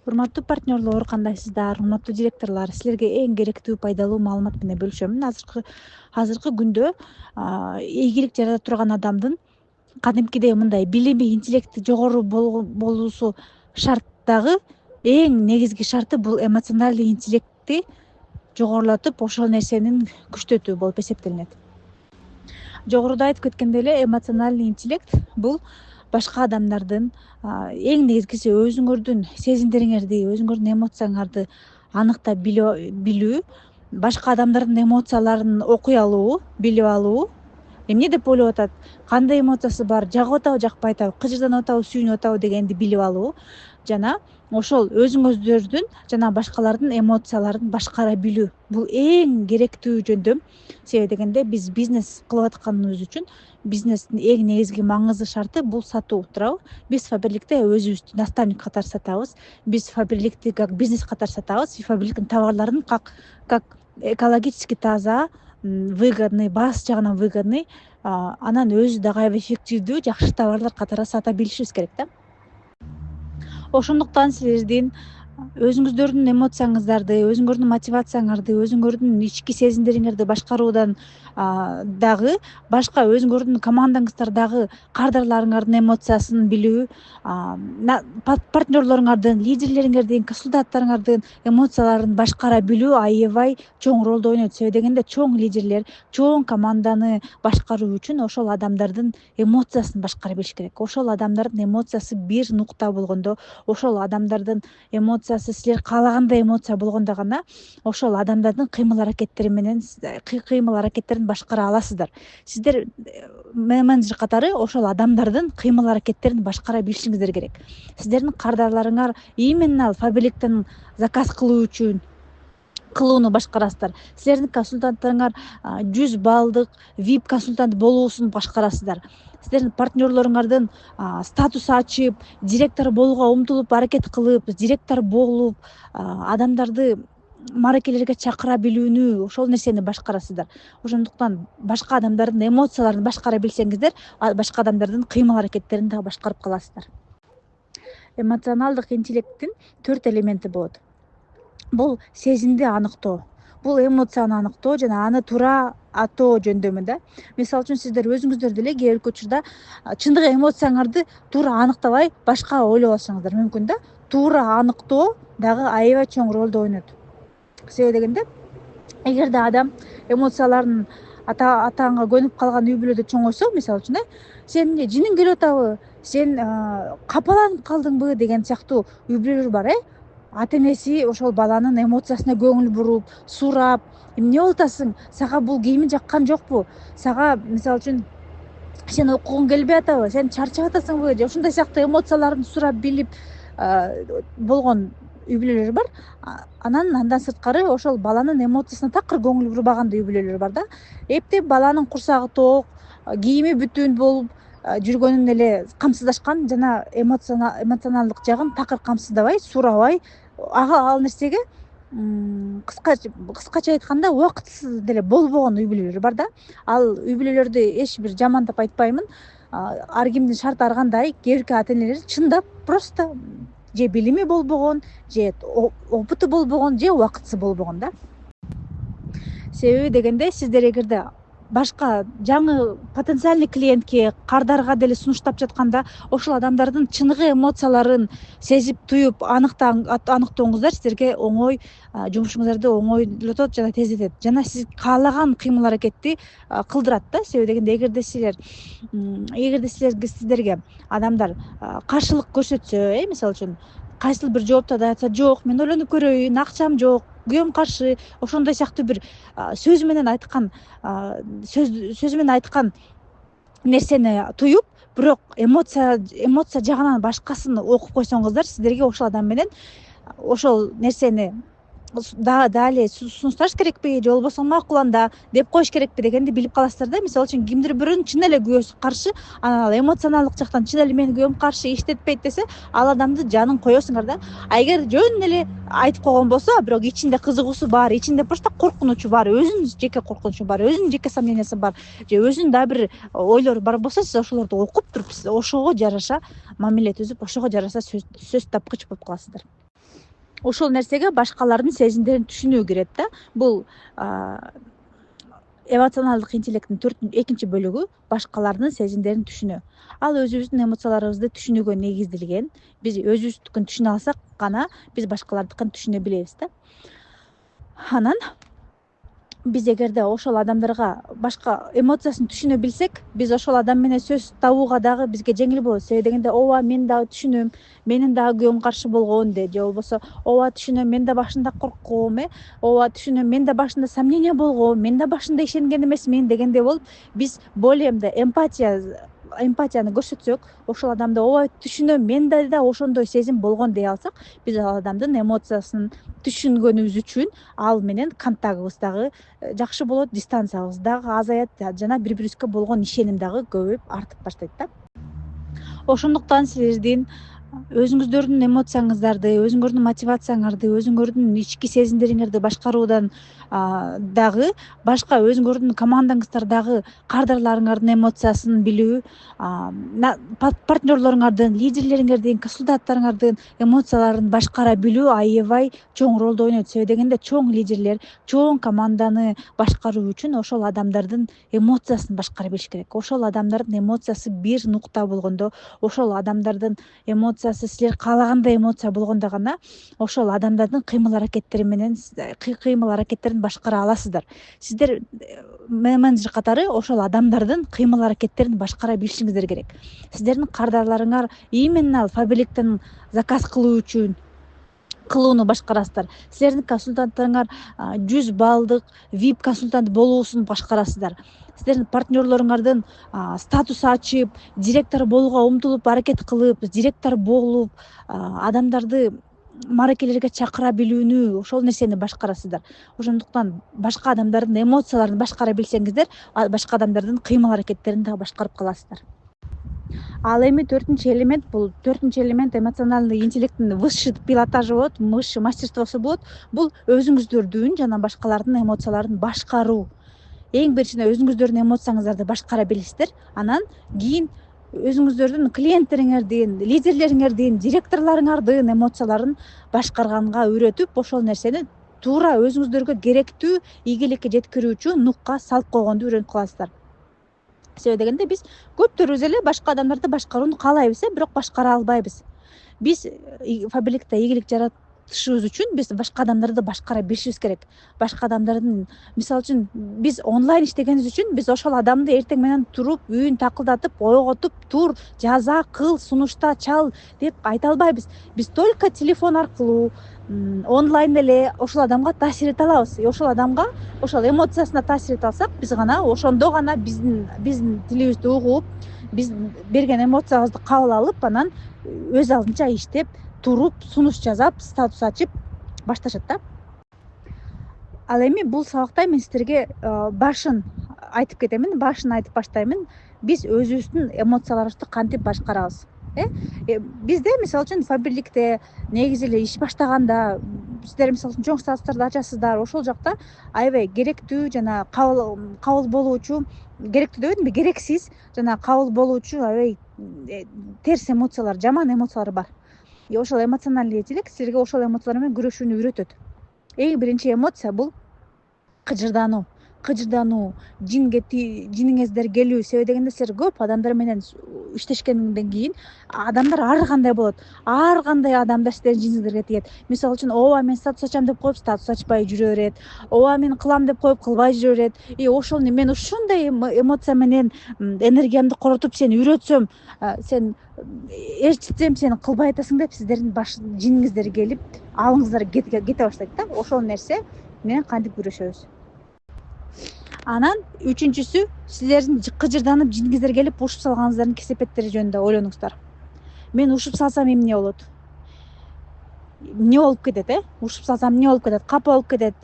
Урматтуу партнерлор, кандайсыздар? Урматтуу директорлор, силерге эң керектүү, пайдалуу маалымат менен бөлүшөмүн. Азыркы күндө ийгилик жарата турган адамдын кадимкидей мындай билими, интеллекти жогору болуусу шарт дагы эң негизги шарты бул эмоциональный интеллектти жогорулатып, ошол нерсенин күчтөтүү болуп эсептелинет. Жогоруда айтып кеткендей эле, эмоциональный интеллект бул башка адамдардын эң негизгиси өзүңөрдүн сезимдериңерди, өзүңөрдүн эмоцияңарды аныктап билүү, башка адамдардын эмоцияларын окуй алуу, билип алуу, эмне деп ойлоп атат, кандай эмоциясы бар, жагып атабы, жакпай атабы, кыжырданып атабы, сүйүнүп атабы дегенди билип алуу жана ошол өзүңүздөрдүн жана башкалардын эмоцияларын башкара билүү бул эң керектүү жөндөм. Себеби дегенде биз бизнес кылып атканыбыз үчүн бизнестин эң негизги маңызды шарты бул сатуу, туурабы? Биз Фаберликте өзүбүздү наставник катары сатабыз, биз Фаберликти как бизнес катары сатабыз, и Фаберликтин товарларын как экологически таза, выгодный, баасы жагынан выгодный, анан өзү дагы аябай эффективдүү, жакшы товарлар катары сата билишибиз керек да. Ошондуктан силердин өзүңүздөрдүн эмоцияңыздарды, өзүңөрдүн мотивацияңарды, өзүңөрдүн ички сезимдериңерди башкаруудан дагы башка өзүңөрдүн командаңыздардагы кардарларыңардын эмоциясын билүү, партнерлоруңардын, лидерлериңердин, консультанттарыңардын эмоцияларын башкара билүү аябай чоң ролду ойнойт. Себеби дегенде чоң лидерлер, чоң команданы башкаруу үчүн ошол адамдардын эмоциясын башкара билиш керек. Ошол адамдардын эмоциясы бир нукта болгондо, ошол адамдардын эмоциясы силер каалагандай эмоция болгондо гана ошол адамдардын кыймыл аракеттерин башкара аласыздар. Сиздер менеджер катары ошол адамдардын кыймыл аракеттерин башкара билишиңиздер керек. Сиздердин кардарларыңар именно Фаберликтен заказ кылуу үчүн кылууну башкарасыздар. Силердин консультанттарыңар 100 баллдык VIP консультант болуусун башкарасыздар. Сиздердин партнерлоруңардын статус ачып, директор болууга умтулуп, аракет кылып, директор болуп, адамдарды мааракелерге чакыра билүүнү, ошол нерсени башкарасыздар. Ошондуктан башка адамдардын эмоцияларын башкара билсеңиздер, башка адамдардын кыймыл аракеттерин дагы башкарып каласыздар. Эмоционалдык интеллекттин 4 элементи болот. Бул сезимди аныктоо, бул эмоцияны аныктоо жана аны туура атоо жөндөмү да. Мисалы үчүн сиздер өзүңүздөр деле кээ бир учурда чындыгы эмоцияңарды туура аныктабай башка ойлоп алышыңыздар мүмкүн да. Туура аныктоо дагы аябай чоң ролду ойнойт. Себеби дегенде, эгерде адам эмоцияларын атаңа көнүп калган үй бүлөдө чоңойсо, мисалы үчүн сен эмне жиниң келип атабы, сен капаланып калдыңбы деген сыяктуу үй бүлөлөр бар. Ата энеси ошол баланын эмоциясына көңүл буруп, сурап, эмне болуп атасың, сага бул кийимиң жаккан жокпу, сага мисалы үчүн сен окугуң келбей атабы, сен чарчап атасыңбы, же ушундай сыяктуу эмоцияларын сурап билип болгон үй бүлөлөр бар. Андан сырткары ошол баланын эмоциясына такыр көңүл бурбаган үй бүлөлөр бар да. Эптеп баланын курсагы тоок, кийими бүтүн болуп жүргөнүн эле камсыздашкан жана эмоционалдык жагын такыр камсыздабай, сурабай, ал нерсеге кыскача айтканда убакытсыз деле болбогон үй бүлөлөр бар да. Ал үй бүлөлөрдү эч бир жамандап айтпаймын. Ар кимдин шарты ар кандай. Кээ бирки ата энелер чындап просто же билими болбогон, же опыту болбогон, же убакытсы болбогон да. Себеби дегенде, сиздер эгерде башка жаңы потенциальный клиентке, кардарга деле сунуштап жатканда ошол адамдардын чыныгы эмоцияларын сезип, туюп аныктооңуздар сиздерге оңой, жумушуңуздарды оңойлотот жана тездетет, жана сиз каалаган кыймыл аракетти кылдырат да. Себеби дегенде, эгерде сиздерге адамдар каршылык көрсөтсө, мисалы үчүн кайсыл бир жоопто да айтса, жок, мен ойлонуп көрөйүн, акчам жок, күйөөм каршы, ошондой сыяктуу бир сөз менен айткан нерсени туюп, бирок эмоция жагынан башкасын окуп койсоңуздар, сиздерге ошол адам менен ошол нерсени дали сунушташ керекпи, же болбосо макуланда деп коюш керекпи дегенди билип каласыздар да. Мисалы үчүн кимдир бирөөнүн чын эле күйөөсү каршы, анан ал эмоционалдык жактан чын эле менин күйөөм каршы, иштетпейт десе, ал адамды жанын коесуңар да. А эгер жөн эле айтып койгон болсо, бирок ичинде кызыгуусу бар, ичинде просто коркунучу бар, өзүнүн жеке коркунучу бар, өзүнүн жеке сомнениясы бар, же өзүнүн дагы бир ойлору бар болсо, сиз ошолорду окуп туруп, сиз ошого жараша мамиле түзүп, ошого жараша сөз тапкыч болуп каласыздар. ошол нерсеге башкалардын сезимдерин түшүнүү кирет да. Бул эмоционалдык интеллекттин экинчи бөлүгү башкалардын сезимдерин түшүнүү. Ал өзүбүздүн эмоцияларыбызды түшүнүүгө негизделген. Биз өзүбүздүкүн түшүнө алсак гана биз башкалардыкын түшүнө билебиз да. Анан биз эгерде ошол адамдарга башка эмоциясын түшүнө билсек, биз ошол адам менен сөз табууга дагы бизге жеңил болот. Себеби дегенде ооба мен дагы түшүнөм, менин дагы күйөөм каршы болгон же болбосо ооба түшүнөм, мен да башында коркком, ооба түшүнөм, мен да башында сомнение болгом, мен да башында ишенген эмесмин дегендей болуп, биз более мындай эмпатияны көрсөтсөк, ошол адамды ооба түшүнөм, менде да ошондой сезим болгон дей алсак, биз ал адамдын эмоциясын түшүнгөнүбүз үчүн ал менен контактыбыз дагы жакшы болот, дистанциябыз дагы азаят жана бири бирибизге болгон ишеним дагы көбөйүп артып баштайт да. Ошондуктан силердин өзүңүздөрдүн эмоцияңыздарды, өзүңөрдүн мотивацияңарды, өзүңөрдүн ички сезимдериңерди башкаруудан дагы башка өзүңөрдүн командаңыздардагы кардарларыңардын эмоциясын билүү, партнерлоруңардын, лидерлериңердин, консультанттарыңардын эмоцияларын башкара билүү аябай чоң ролду ойнойт. Себеби дегенде чоң лидерлер, чоң команданы башкаруу үчүн ошол адамдардын эмоциясын башкара билиш керек. Ошол адамдардын эмоциясы бир нукта болгондо, ошол адамдардын эмоциясы силер каалагандай эмоция болгондо гана ошол адамдардын кыймыл аракеттерин башкара аласыздар. Сиздер менеджер катары ошол адамдардын кыймыл аракеттерин башкара билишиңиздер керек. Сиздердин кардарларыңар именно фабриликтен заказ кылуу үчүн кылууну башкарасыздар. Силердин консультанттарыңар 100 баллдык VIP консультант болуусун башкарасыздар. Сиздердин партнерлоруңардын статус ачып, директор болууга умтулуп аракет кылып, директор болуп, адамдарды мааракелерге чакыра билүүнү, ошол нерсени башкарасыздар. Ошондуктан башка адамдардын эмоцияларын башкара билсеңиздер, башка адамдардын кыймыл аракеттерин дагы башкарып каласыздар. Ал эми төртүнчү элемент, бул төртүнчү элемент эмоциональный интеллекттин высший пилотажы болот, высший мастерствосу болот. Бул өзүңүздөрдүн жана башкалардын эмоцияларын башкаруу. Эң биринчиден өзүңүздөрдүн эмоцияңыздарды башкара билесиздер. Анан кийин өзүңүздөрдүн клиенттериңердин, лидерлериңердин, директорлоруңардын эмоцияларын башкарганга үйрөтүп, ошол нерсени туура өзүңүздөргө керектүү ийгиликке жеткирүүчү нукка салып койгонду үйрөнүп каласыздар. Себеби дегенде биз көптөрүбүз эле башка адамдарды башкарууну каалайбыз, бирок башкара албайбыз. Биз фабрикте ийгилик жаратышыбыз үчүн биз башка адамдарды башкара билишибиз керек. Башка адамдардын, мисалы үчүн, биз онлайн иштегенибиз үчүн биз ошол адамды эртең менен туруп, үйүн такылдатып, ойготуп, тур, жаза, кыл, сунушта, чал деп айта албайбыз. Биз только телефон аркылуу, онлайн эле ошол адамга таасир эте алабыз. Ошол адамга, ошол эмоциясына таасир эте алсак, биз гана ошондо гана биздин тилибизди угуп, биз берген эмоциябызды кабыл алып, анан өз алдынча иштеп, туруп, сунуш жазап, статус ачып башташат да. Ал эми бул сабакта мен сиздерге башын айтып кетемин, башын айтып баштаймын. Биз өзүбүздүн эмоцияларыбызды кантип башкарабыз? Бизде, мисалы үчүн, фабрикте негизи эле иш баштаганда, сиздер мисалы үчүн чоң статустарды ачасыздар. Ошол жакта аябай керектүү жана кабыл болуучу, керектүү деп айтайынбы, керексиз жана кабыл болуучу аябай терс эмоциялар, жаман эмоциялар бар. Ошол эмоциональный интеллект силерге ошол эмоциялар менен күрөшүүнү үйрөтөт. Эң биринчи эмоция бул кыжырдануу, жиниңиздер келүү. Себеби дегенде силер көп адамдар менен иштешкенден кийин адамдар ар кандай болот. Ар кандай адамдар сиздердин жиниңиздерге тиет. Мисалы үчүн, ооба мен статус ачам деп коюп, статус ачпай жүрө берет. Ооба мен кылам деп коюп, кылбай жүрө берет. Ошол мен ушундай эмоция менен энергиямды коротуп сени үйрөтсөм, сен ээрчитсем, сен кылбай атасың деп сиздердин жиниңиздер келип, алыңыздар кете баштайт да. Ошол нерсе менен кантип күрөшөбүз? Анан үчүнчүсү, силердин кыжырданып жиниңиздер келип ушуп салганыңыздардын кесепеттери жөнүндө ойлонуңуздар. Мен ушуп салсам эмне болот? Эмне болуп кетет, Ушуп салсам эмне болуп кетет? Капа болуп кетет,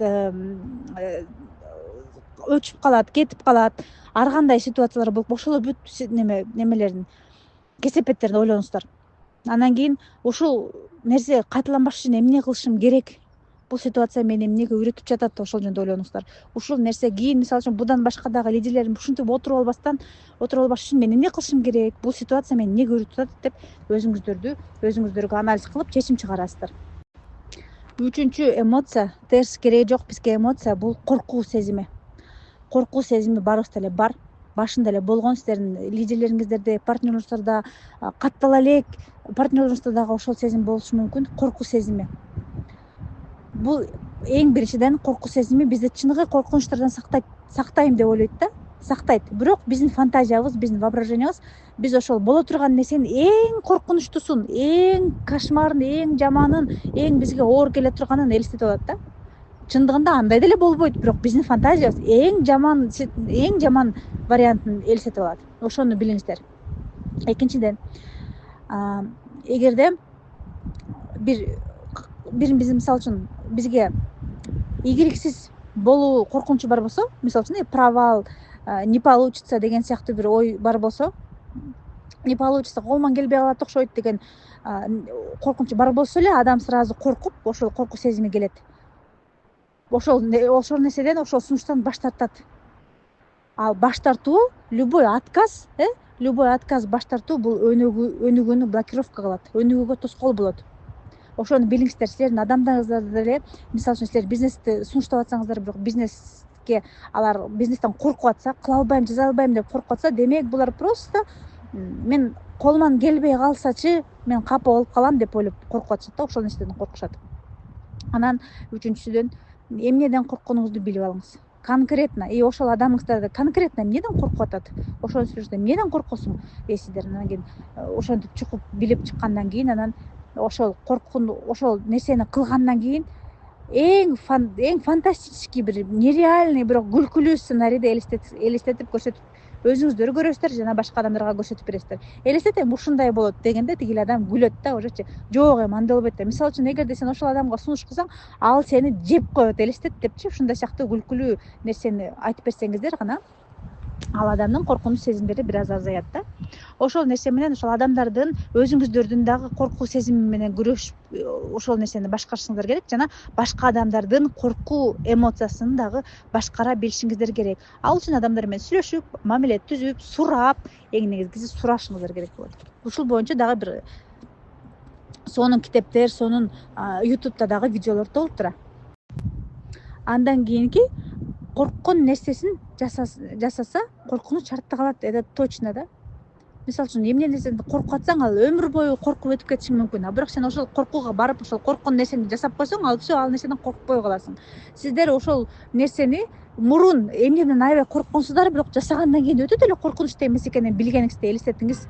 өчүп калат, кетип калат. Ар кандай ситуациялар болуп, ошол бүт немелерин, кесепеттерин ойлонуңуздар. Анан кийин ушул нерсе кайталанбаш үчүн эмне кылышым керек? Бул ситуация мени эмнеге үйрөтүп жатат, ошол жөнүндө ойлонуңуздар. Ушул нерсе кийин, мисалы үчүн, будан башка дагы лидерлерим ушинтип отуруп албаш үчүн мен эмне кылышым керек? Бул ситуация мени эмнеге үйрөтүп жатат деп өзүңүзгө анализ кылып чечим чыгарасыздар. Үчүнчү эмоция, терс кереги жок бизге эмоция, бул коркуу сезими. Коркуу сезими баарыбызда эле бар, башында эле болгон. Сиздердин лидерлериңиздерде, партнерыңыздарда, каттала элек партнерыңызда дагы ошол сезим болушу мүмкүн. Коркуу сезими бул эң биринчиден коркуу сезими бизди чыныгы коркунучтардан сактайм деп ойлойт да, сактайт. Бирок биздин фантазиябыз, биздин воображениябыз биз ошол боло турган нерсенин эң коркунучтуусун, эң кошмарын, эң жаманын, эң бизге оор келе турганын элестетип алат да. Чындыгында андай деле болбойт, бирок биздин фантазиябыз эң жаман вариантын элестетип алат. Ошону билиңиздер. Экинчиден, эгерде биз мисалы үчүн бизге ийгиликсиз болуу коркунучу бар болсо, мисалы үчүн провал, не получится деген сыяктуу бир ой бар болсо, не получится, колуман келбей калат окшойт деген коркунучу бар болсо эле, адам сразу коркуп, ошол коркуу сезими келет. Ошол нерседен, ошол сунуштан баш тартат. Ал баш тартуу, любой отказ баш тартуу бул өнүгүүнү блокировка кылат, өнүгүүгө тоскоол болот. Ошону билиңиздер. Силердин адамдарыңыздар деле, мисалы үчүн силер бизнести сунуштап атсаңыздар, бирок алар бизнестен коркуп атса, кыла албайм, жасай албайм деп коркуп атса, демек булар просто мен колуман келбей калсачы мен капа болуп калам деп ойлоп коркуп атышат да, ошол нерседен коркушат. Анан үчүнчүсүдөн эмнеден коркконуңузду билип алыңыз. Конкретно, ошол адамыңыздар конкретно эмнеден коркуп атат? Ошону сүйлөшүңүздөр. Эмнеден коркосуң дейсиздер. Анан кийин ошентип чукуп билип чыккандан кийин, анан ошол ошол нерсени кылгандан кийин эң фантастический, бир нереальный, бирок күлкүлүү сценарийди элестетип көрсөтүп өзүңүздөр көрөсүздөр жана башка адамдарга көрсөтүп бересиздер. Элестетем ушундай болот дегенде тигил адам күлөт да, ожочу. Жок, андай болбойт да. Мисалы үчүн, эгерде сен ошол адамга сунуш кылсаң, ал сени жеп коет, элестет депчи, ушундай сыяктуу күлкүлүү нерсени айтып берсеңиздер гана ал адамдын коркунуч сезимдери бир аз азаят да. Ошол нерсе менен ошол адамдардын, өзүңүздөрдүн дагы коркуу сезими менен күрөшүп, ошол нерсени башкарышыңыздар керек жана башка адамдардын коркуу эмоциясын дагы башкара билишиңиздер керек. Ал үчүн адамдар менен сүйлөшүп, мамиле түзүп, сурап, эң негизгиси сурашыңыздар керек болот. Ушул боюнча дагы бир сонун китептер, сонун YouTube'да дагы видеолор толуп тура. Андан кийинки, корккон нерсесин жасаса, коркунуч артта калат, это точно да. Мисалы үчүн, эмне нерседен коркуп атсаң, ал өмүр бою коркуп өтүп кетишиң мүмкүн. Бирок сен ошол коркууга барып, ошол корккон нерсени жасап койсоң, ал все, ал нерседен коркпой каласың. Сиздер ошол нерсени мурун эмнеден аябай коркконсуздар, бирок жасагандан кийин өтө деле коркунучтуу эмес экенин билгениңизди элестетиңиз,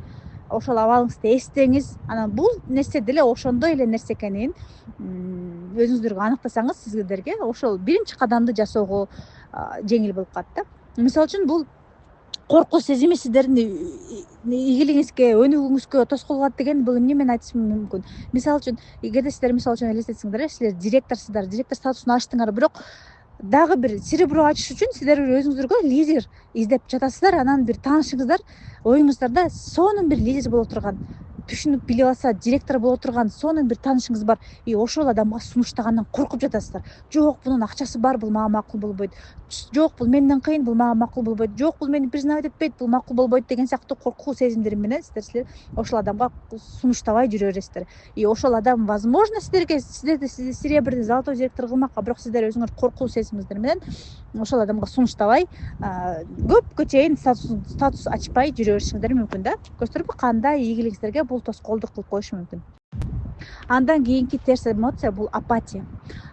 ошол абалыңызды эстеңиз. Анан бул нерсе деле ошондой эле нерсе экенин өзүңүздөргө аныктасаңыз, сиздерге ошол биринчи кадамды жасоого жеңил болуп калат да. Мисалы үчүн, бул коркуу сезими сиздердин ийгилигиңизге, өнүгүүңүзгө тоскоол кылат деген, бул эмне менен айтышым мүмкүн. Мисалы үчүн, эгерде сиздер мисалы үчүн элестетсеңиздер, силер директорсуздар, директор статусун алыштыңар, бирок дагы бир серебро ачыш үчүн сиздер өзүңүзгө лидер издеп жатасыздар. Анан бир таанышыңыздар оюңуздарда сонун бир лидер боло турган, түшүнүп билип алса, директор боло турган сонун бир таанышыңыз бар. Ошол адамга сунуштагандан коркуп жатасыздар. Жок, бунун акчасы бар, бул мага макул болбойт. Жок, бул менден кыйын, бул мага макул болбойт. Жок, бул мени признавать этпейт, бул макул болбойт деген сыяктуу коркуу сезимдер менен силер ошол адамга сунуштабай жүрө бересиздер. Ошол адам, возможно, сиздерди серебряный, золотой директор кылмак, бирок сиздер өзүңөр коркуу сезимиңиздер менен ошол адамга сунуштабай, көпкө чейин статус ачпай жүрө беришиңиздер мүмкүн да. Көрдүңүзбү, кандай ийгилигиңиздерге бул тоскоолдук кылып коюшу мүмкүн. Андан кийинки терс эмоция, бул апатия.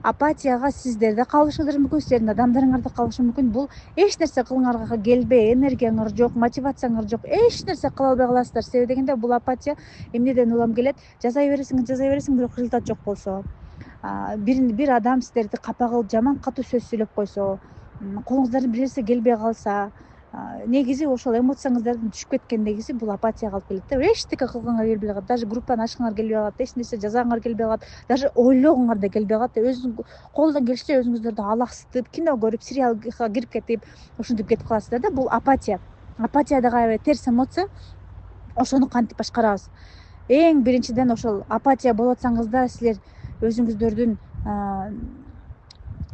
Апатияга сиздерде калышыңыздар мүмкүн, силердин адамдарыңарда калышы мүмкүн. Бул эч нерсе кылыңарга келбей, энергияңар жок, мотивацияңар жок, эч нерсе кыла албай каласыздар. Себеби дегенде, бул апатия эмнеден улам келет? Жасай бересиң, бирок результат жок болсо, бир адам сиздерди капа кылып, жаман катуу сөз сүйлөп койсо, колуңуздардан бир нерсе келбей калса, негизи ошол эмоцияңыздардын түшүп кеткендегиси бул апатияга алып келет да. Эчтеке кылгыңар келбей калат, даже группаны ачкыңар келбей калат, эч нерсе жазгыңар келбей калат, даже ойлогуңар да келбей калат. Колдон келишинче өзүңүздөрдү алаксытып, кино көрүп, сериалга кирип кетип, ушинтип кетип каласыздар да. Бул апатия. Апатия дагы аябай терс эмоция. Ошону кантип башкарабыз? Эң биринчиден, ошол апатия болуп атсаңыздар, силер өзүңүздөрдүн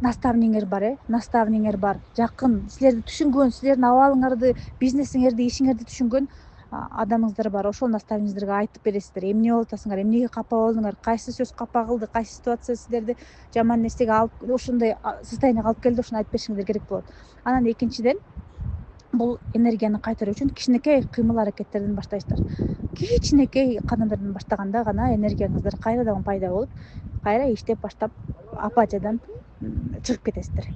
наставниңер бар, жакын, силерди түшүнгөн, силердин абалыңарды, бизнесиңерди, ишиңерди түшүнгөн адамыңыздар бар, ошол наставниңиздерге айтып бересиздер, эмне болуп атасыңар, эмнеге капа болдуңар, кайсы сөз капа кылды, кайсы ситуация сиздерди жаман нерсеге алып, ошондой состоянияга алып келди, ошону айтып беришиңер керек болот. Анан экинчиден, бул энергияны кайтаруу үчүн кичинекей кыймыл аракеттерден баштайсыздар. Кичинекей кадамдардан баштаганда гана энергияңыздар кайрадан пайда болуп, кайра иштеп баштап апатиядан чыгып кетесиздер.